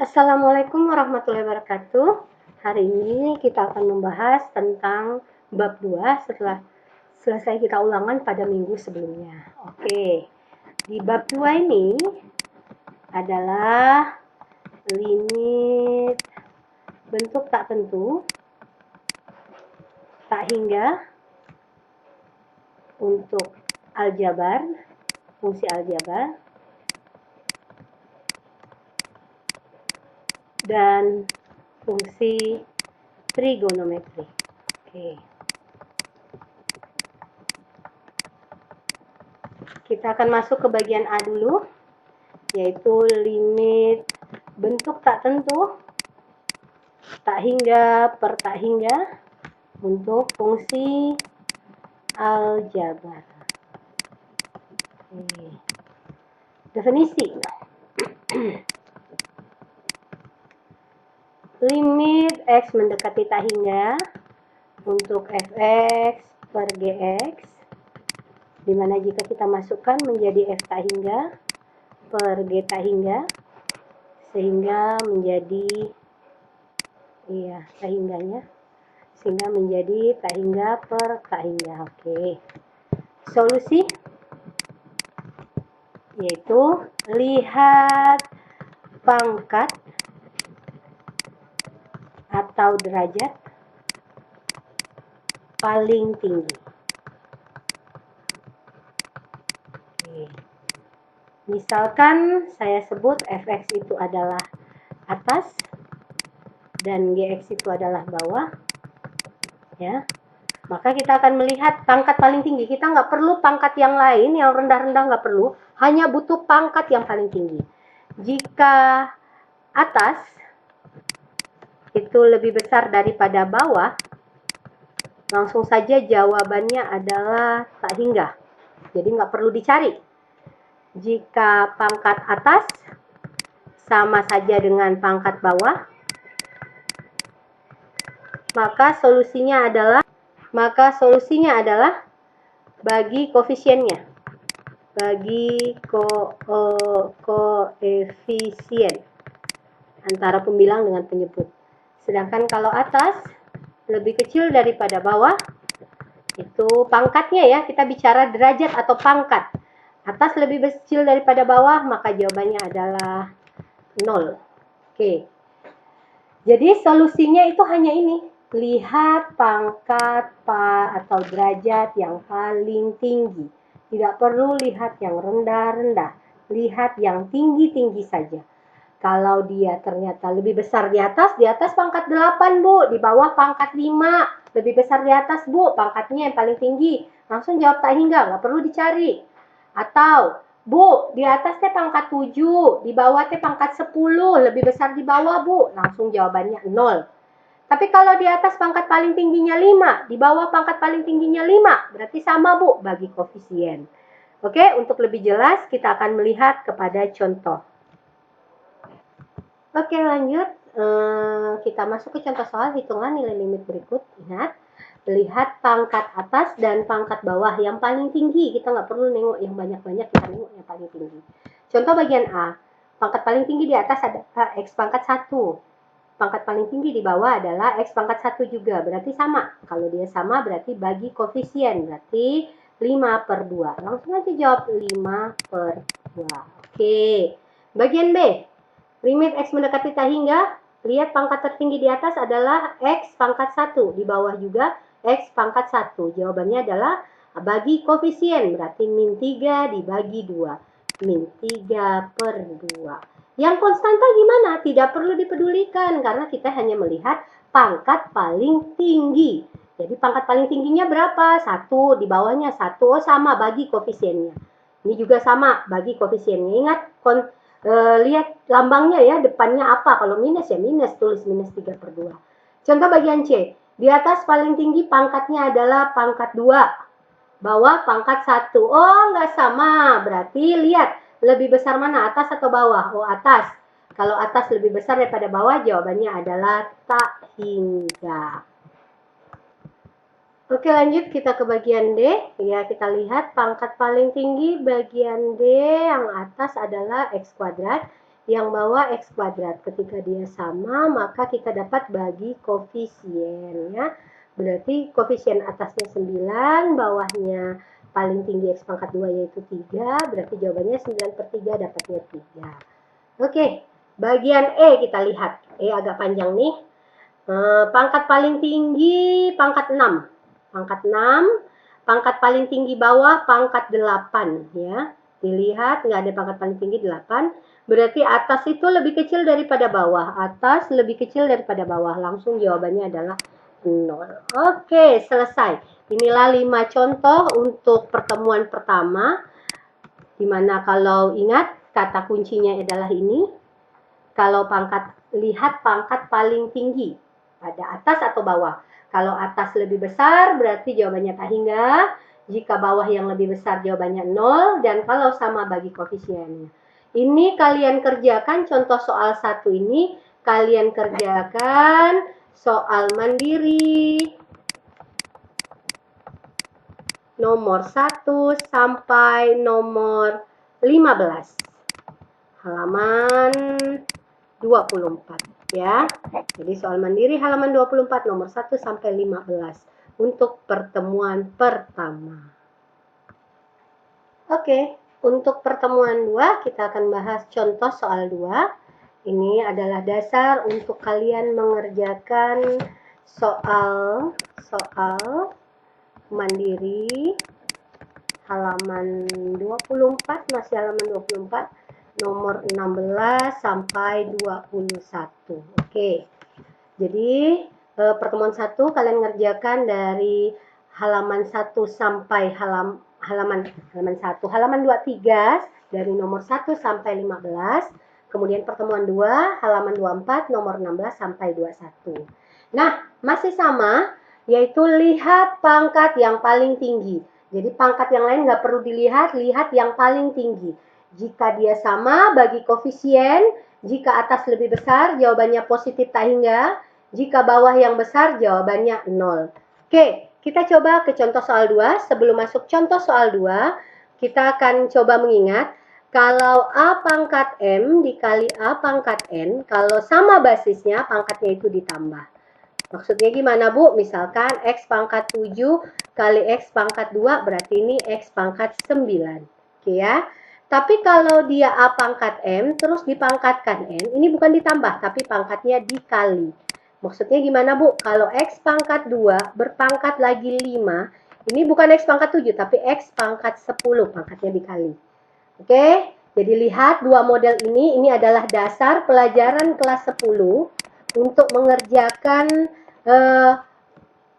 Assalamualaikum warahmatullahi wabarakatuh. Hari ini kita akan membahas tentang bab 2 setelah selesai kita ulangan pada minggu sebelumnya. Oke, di bab 2 ini adalah limit bentuk tak tentu, tak hingga untuk aljabar, fungsi aljabar, dan fungsi trigonometri. Oke. Kita akan masuk ke bagian A dulu, yaitu limit bentuk tak tentu, tak hingga per tak hingga untuk fungsi aljabar. Oke. Definisi. Limit X mendekati tak hingga untuk Fx per Gx, dimana jika kita masukkan menjadi F tak hingga per G tak hingga, sehingga menjadi tak hingganya, sehingga menjadi tak hingga per tak hingga. Oke. Solusi yaitu lihat pangkat atau derajat paling tinggi. Oke. Misalkan saya sebut Fx itu adalah atas dan Gx itu adalah bawah, ya. Maka kita akan melihat pangkat paling tinggi. Kita nggak perlu pangkat yang lain, yang rendah-rendah nggak perlu, hanya butuh pangkat yang paling tinggi. Jika atas itu lebih besar daripada bawah, langsung saja jawabannya adalah tak hingga. Jadi nggak perlu dicari. Jika pangkat atas sama saja dengan pangkat bawah, maka solusinya adalah bagi koefisiennya. Bagi koefisien antara pembilang dengan penyebut. Sedangkan kalau atas lebih kecil daripada bawah, itu pangkatnya ya, kita bicara derajat atau pangkat. Atas lebih kecil daripada bawah, maka jawabannya adalah 0. Oke. Jadi solusinya itu hanya ini. Lihat pangkat atau derajat yang paling tinggi. Tidak perlu lihat yang rendah-rendah. Lihat yang tinggi-tinggi saja. Kalau dia ternyata lebih besar di atas pangkat 8, Bu. Di bawah pangkat 5. Lebih besar di atas, Bu. Pangkatnya yang paling tinggi. Langsung jawab tak hingga, nggak perlu dicari. Atau, Bu, di atas teh pangkat 7, di bawah teh pangkat 10. Lebih besar di bawah, Bu. Langsung jawabannya 0. Tapi kalau di atas pangkat paling tingginya 5, di bawah pangkat paling tingginya 5, berarti sama, Bu, bagi koefisien. Oke, untuk lebih jelas kita akan melihat kepada contoh. Oke, lanjut. Kita masuk ke contoh soal hitungan nilai limit berikut. Lihat pangkat atas dan pangkat bawah yang paling tinggi. Kita nggak perlu nengok yang banyak-banyak, kita nengok yang paling tinggi. Contoh bagian A. Pangkat paling tinggi di atas ada X pangkat 1. Pangkat paling tinggi di bawah adalah X pangkat 1 juga. Berarti sama. Kalau dia sama berarti bagi koefisien. Berarti 5 per 2. Langsung aja jawab 5 per 2. Oke. Bagian B. Limit X mendekati tak hingga, lihat pangkat tertinggi di atas adalah X pangkat 1, di bawah juga X pangkat 1. Jawabannya adalah bagi koefisien, berarti min 3 dibagi 2. Min 3 per 2. Yang konstanta gimana? Tidak perlu dipedulikan, karena kita hanya melihat pangkat paling tinggi. Jadi pangkat paling tingginya berapa? 1, di bawahnya 1, sama bagi koefisiennya. Ini juga sama bagi koefisiennya. Ingat, lihat lambangnya ya, depannya apa. Kalau minus ya minus, tulis minus 3 per 2. Contoh bagian C. Di atas paling tinggi pangkatnya adalah pangkat 2. Bawah pangkat 1. Oh, nggak sama. Berarti lihat, lebih besar mana, atas atau bawah? Oh, atas. Kalau atas lebih besar daripada bawah, jawabannya adalah tak hingga. Oke, lanjut kita ke bagian D. Ya, kita lihat pangkat paling tinggi bagian D yang atas adalah X kuadrat, yang bawah X kuadrat. Ketika dia sama, maka kita dapat bagi koefisien ya. Berarti koefisien atasnya 9, bawahnya paling tinggi X pangkat 2 yaitu 3. Berarti jawabannya 9/3 dapatnya 3. Oke, bagian E kita lihat. E agak panjang nih. Pangkat paling tinggi pangkat 6. Pangkat 6, pangkat paling tinggi bawah pangkat 8 ya. Dilihat nggak ada pangkat paling tinggi 8. Berarti atas itu lebih kecil daripada bawah. Atas lebih kecil daripada bawah. Langsung jawabannya adalah 0. Oke, selesai. Inilah 5 contoh untuk pertemuan pertama. Dimana kalau ingat kata kuncinya adalah ini. Kalau lihat pangkat paling tinggi. Pada atas atau bawah. Kalau atas lebih besar berarti jawabannya tak hingga. Jika bawah yang lebih besar jawabannya 0. Dan kalau sama bagi koefisiennya. Ini kalian kerjakan contoh soal 1 ini. Kalian kerjakan soal mandiri. Nomor 1 sampai nomor 15. Halaman 24. Ya, jadi soal mandiri halaman 24 nomor 1 sampai 15 untuk pertemuan pertama. Oke, untuk pertemuan 2 kita akan bahas contoh soal 2. Ini adalah dasar untuk kalian mengerjakan soal mandiri halaman 24, masih halaman 24. Nomor 16 sampai 21. Oke. Jadi pertemuan 1 kalian ngerjakan dari halaman 1 sampai halaman 1. Halaman 23 dari nomor 1 sampai 15. Kemudian pertemuan 2 halaman 24 nomor 16 sampai 21. Nah, masih sama, yaitu lihat pangkat yang paling tinggi. Jadi pangkat yang lain nggak perlu dilihat, lihat yang paling tinggi. Jika dia sama, bagi koefisien. Jika atas lebih besar, jawabannya positif tak hingga. Jika bawah yang besar, jawabannya 0. Oke, kita coba ke contoh soal 2. Sebelum masuk contoh soal 2, kita akan coba mengingat. Kalau A pangkat M dikali A pangkat N, kalau sama basisnya, pangkatnya itu ditambah. Maksudnya gimana, Bu? Misalkan X pangkat 7 kali X pangkat 2, berarti ini X pangkat 9. Oke ya. Tapi kalau dia A pangkat M, terus dipangkatkan N, ini bukan ditambah, tapi pangkatnya dikali. Maksudnya gimana, Bu? Kalau X pangkat 2 berpangkat lagi 5, ini bukan X pangkat 7, tapi X pangkat 10, pangkatnya dikali. Oke? Jadi lihat dua model ini adalah dasar pelajaran kelas 10 untuk mengerjakan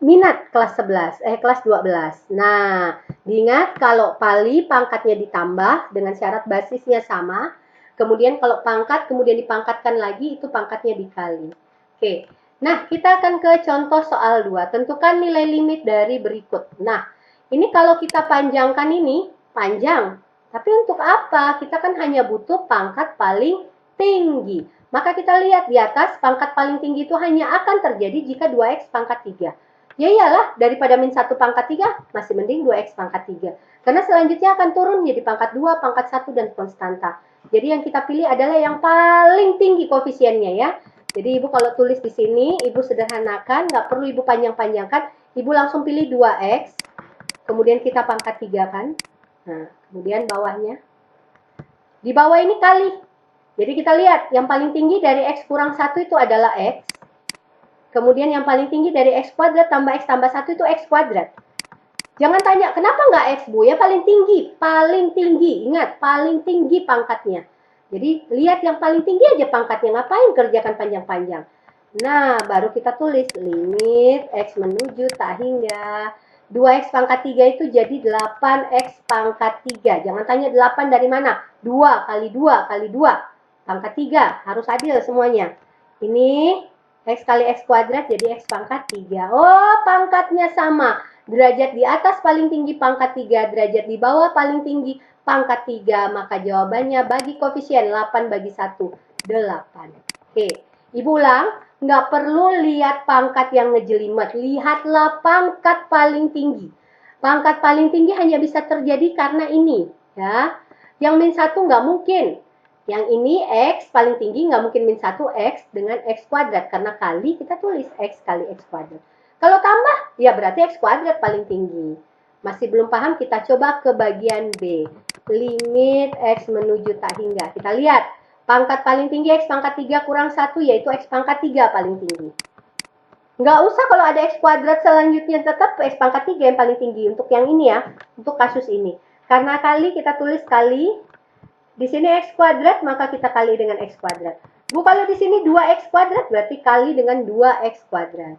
minat kelas 12. Nah, diingat kalau pali pangkatnya ditambah dengan syarat basisnya sama. Kemudian kalau pangkat kemudian dipangkatkan lagi itu pangkatnya dikali. Oke. Nah, kita akan ke contoh soal 2. Tentukan nilai limit dari berikut. Nah, ini kalau kita panjangkan ini, panjang. Tapi untuk apa? Kita kan hanya butuh pangkat paling tinggi. Maka kita lihat di atas pangkat paling tinggi itu hanya akan terjadi jika 2x pangkat 3. Ya iyalah, daripada min 1 pangkat 3, masih mending 2x pangkat 3. Karena selanjutnya akan turun jadi pangkat 2, pangkat 1, dan konstanta. Jadi yang kita pilih adalah yang paling tinggi koefisiennya ya. Jadi Ibu kalau tulis di sini, Ibu sederhanakan, nggak perlu Ibu panjang-panjangkan. Ibu langsung pilih 2x, kemudian kita pangkat 3 kan. Nah, kemudian bawahnya. Di bawah ini kali. Jadi kita lihat, yang paling tinggi dari x kurang 1 itu adalah x. Kemudian yang paling tinggi dari x kuadrat tambah x tambah 1 itu x kuadrat. Jangan tanya, kenapa nggak x, Bu? Ya paling tinggi. Paling tinggi. Ingat, paling tinggi pangkatnya. Jadi, lihat yang paling tinggi aja pangkatnya. Ngapain kerjakan panjang-panjang? Nah, baru kita tulis limit x menuju tak hingga 2x pangkat 3 itu jadi 8x pangkat 3. Jangan tanya 8 dari mana. 2 kali 2 kali 2. Pangkat 3. Harus adil semuanya. Ini x kali x kuadrat jadi x pangkat 3. Oh, pangkatnya sama. Derajat di atas paling tinggi pangkat 3. Derajat di bawah paling tinggi pangkat 3. Maka jawabannya bagi koefisien 8 bagi 1. 8. Oke. Ibu ulang. Nggak perlu lihat pangkat yang ngejelimet. Lihatlah pangkat paling tinggi. Pangkat paling tinggi hanya bisa terjadi karena ini. Ya. Yang min 1 nggak mungkin. Yang ini X paling tinggi, nggak mungkin min 1 X dengan X kuadrat. Karena kali kita tulis X kali X kuadrat. Kalau tambah, ya berarti X kuadrat paling tinggi. Masih belum paham, kita coba ke bagian B. Limit X menuju tak hingga. Kita lihat, pangkat paling tinggi X pangkat 3 kurang 1, yaitu X pangkat 3 paling tinggi. Nggak usah kalau ada X kuadrat selanjutnya, tetap X pangkat 3 yang paling tinggi. Untuk yang ini ya, untuk kasus ini. Karena kali, kita tulis kali. Di sini X kuadrat, maka kita kali dengan X kuadrat. Bu, kalau di sini 2X kuadrat, berarti kali dengan 2X kuadrat.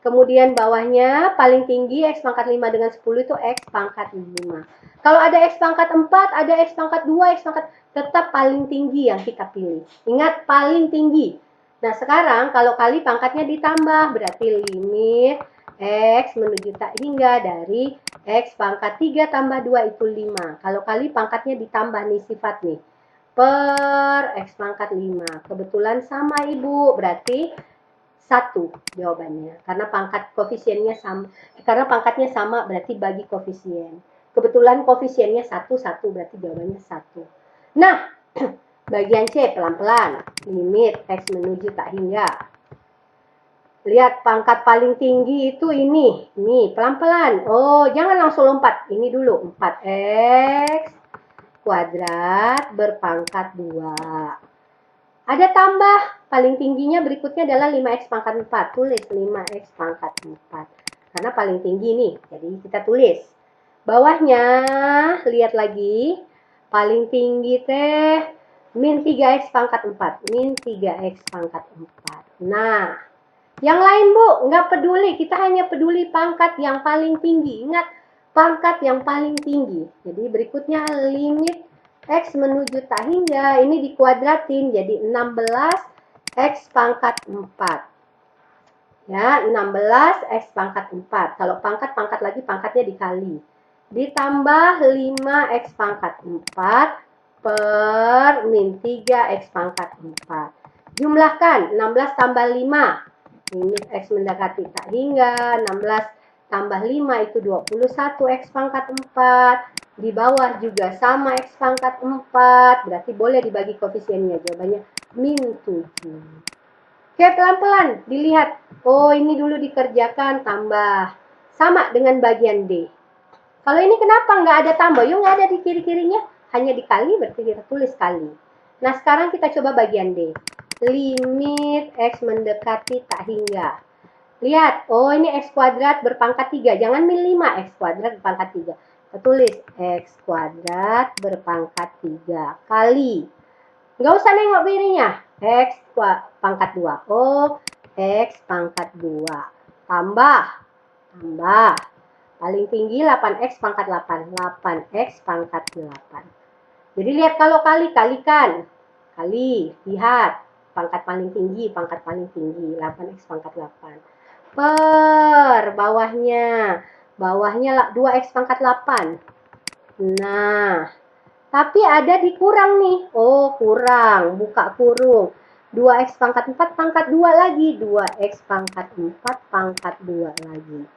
Kemudian bawahnya paling tinggi X pangkat 5 dengan 10 itu X pangkat 5. Kalau ada X pangkat 4, ada X pangkat 2, X pangkat, tetap paling tinggi yang kita pilih. Ingat, paling tinggi. Nah, sekarang kalau kali pangkatnya ditambah, berarti limit X menuju tak hingga dari X pangkat 3 tambah 2 itu 5. Kalau kali pangkatnya ditambah nih sifat nih. Per X pangkat 5. Kebetulan sama Ibu, berarti 1 jawabannya. Karena pangkat koefisiennya sama. Karena pangkatnya sama berarti bagi koefisien. Kebetulan koefisiennya 1, 1 berarti jawabannya 1. Nah, bagian C pelan-pelan. Limit X menuju tak hingga. Lihat pangkat paling tinggi itu ini. Nih, pelan-pelan. Oh, jangan langsung lompat. Ini dulu. 4X kuadrat berpangkat 2. Ada tambah, paling tingginya berikutnya adalah 5X pangkat 4. Tulis 5X pangkat 4. Karena paling tinggi nih, jadi kita tulis. Bawahnya, lihat lagi. Paling tinggi teh, min 3X pangkat 4. Min 3X pangkat 4. Nah, yang lain Bu, nggak peduli. Kita hanya peduli pangkat yang paling tinggi. Ingat, pangkat yang paling tinggi. Jadi berikutnya limit X menuju tak hingga, ini dikuadratin jadi 16 X pangkat 4. Ya, 16 X pangkat 4. Kalau pangkat lagi pangkatnya dikali. Ditambah 5 X pangkat 4 per min 3 X pangkat 4. Jumlahkan 16 tambah 5. Limit X mendekati tak hingga, 16 tambah 5 itu 21 X pangkat 4. Di bawah juga sama X pangkat 4. Berarti boleh dibagi koefisiennya. Jawabannya min 7. Oke, pelan-pelan. Dilihat. Oh, ini dulu dikerjakan tambah. Sama dengan bagian D. Kalau ini kenapa nggak ada tambah? Yuk, nggak ada di kiri-kirinya. Hanya dikali, berarti kita tulis kali. Nah, sekarang kita coba bagian D. Limit X mendekati tak hingga. Lihat, oh ini X kuadrat berpangkat 3. Jangan min 5, X kuadrat berpangkat 3. Kita tulis X kuadrat berpangkat 3 kali. Nggak usah nengok kirinya. X pangkat 2. Oh, X pangkat 2. Tambah. Paling tinggi 8X pangkat 8. 8X pangkat 8. Jadi lihat kalau kalikan. Kali, lihat. Pangkat paling tinggi, 8X pangkat 8. Per bawahnya 2X pangkat 8. Nah, tapi ada dikurang nih. Oh, kurang. Buka kurung. 2X pangkat 4 pangkat 2 lagi. 2X pangkat 4 pangkat 2 lagi.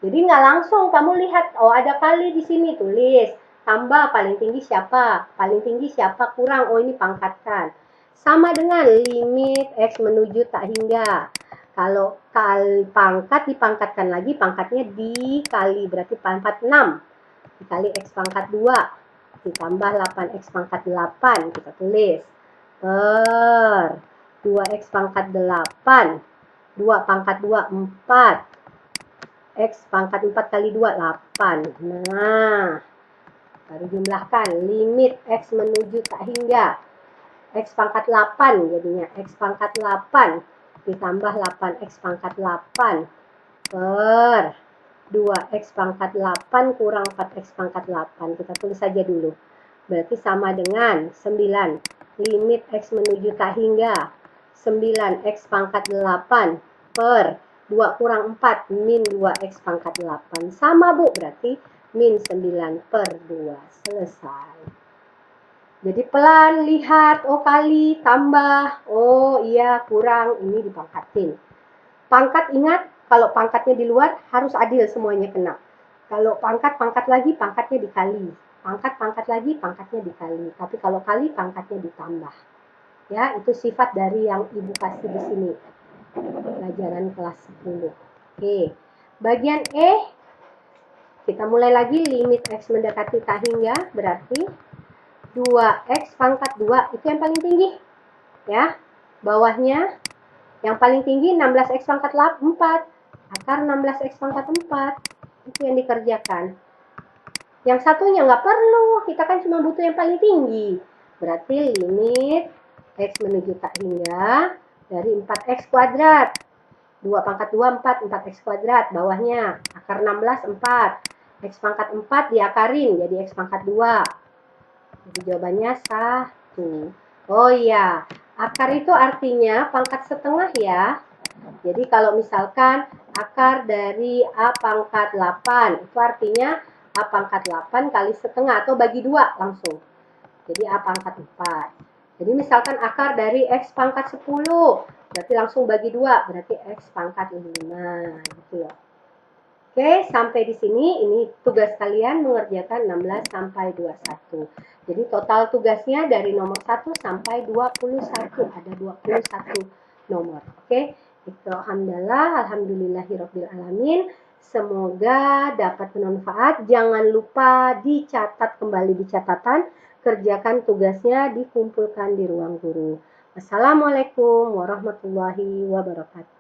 Jadi nggak langsung kamu lihat, oh ada kali di sini, tulis. Tambah paling tinggi siapa? Paling tinggi siapa? Kurang. Oh, ini pangkatkan. Sama dengan limit X menuju tak hingga. Kalau pangkat dipangkatkan lagi, pangkatnya dikali. Berarti pangkat 6. Dikali X pangkat 2. Ditambah 8X pangkat 8. Kita tulis. Per 2X pangkat 8. 2 pangkat 2, 4. X pangkat 4 kali 2, 8. Nah, baru jumlahkan. Limit X menuju tak hingga. X pangkat 8 jadinya. X pangkat 8 ditambah 8X pangkat 8 per 2X pangkat 8 kurang 4X pangkat 8. Kita tulis saja dulu. Berarti sama dengan 9. Limit X menuju tak hingga. 9X pangkat 8 per 2 kurang 4 min 2X pangkat 8. Sama Bu, berarti min 9 per 2. Selesai. Jadi pelan, lihat, oh kali, tambah, oh iya kurang, ini dipangkatin. Pangkat ingat, kalau pangkatnya di luar harus adil semuanya kena. Kalau pangkat lagi, pangkatnya dikali. Pangkat lagi, pangkatnya dikali. Tapi kalau kali, pangkatnya ditambah. Ya, itu sifat dari yang Ibu kasih di sini. Pelajaran kelas 10. Oke. Bagian E, kita mulai lagi limit X mendekati tak hingga, berarti 2X pangkat 2, itu yang paling tinggi. Ya, bawahnya yang paling tinggi 16X pangkat 4, akar 16X pangkat 4, itu yang dikerjakan. Yang satunya nggak perlu, kita kan cuma butuh yang paling tinggi. Berarti limit X menuju tak hingga dari 4X kuadrat. 2 pangkat 2, 4, 4X kuadrat. Bawahnya akar 16, 4. X pangkat 4 diakarin jadi X pangkat 2. Jadi jawabannya 1. Oh iya, akar itu artinya pangkat setengah ya. Jadi kalau misalkan akar dari A pangkat 8, itu artinya A pangkat 8 kali setengah atau bagi 2 langsung. Jadi A pangkat 4. Jadi misalkan akar dari X pangkat 10, berarti langsung bagi 2, berarti X pangkat 5. Gitu ya. Oke, sampai di sini ini tugas kalian mengerjakan 16 sampai 21. Jadi total tugasnya dari nomor 1 sampai 21, ada 21 nomor. Oke, itu alhamdulillahirobbilalamin. Semoga dapat bermanfaat. Jangan lupa dicatat kembali di catatan, kerjakan tugasnya, dikumpulkan di ruang guru. Wassalamualaikum warahmatullahi wabarakatuh.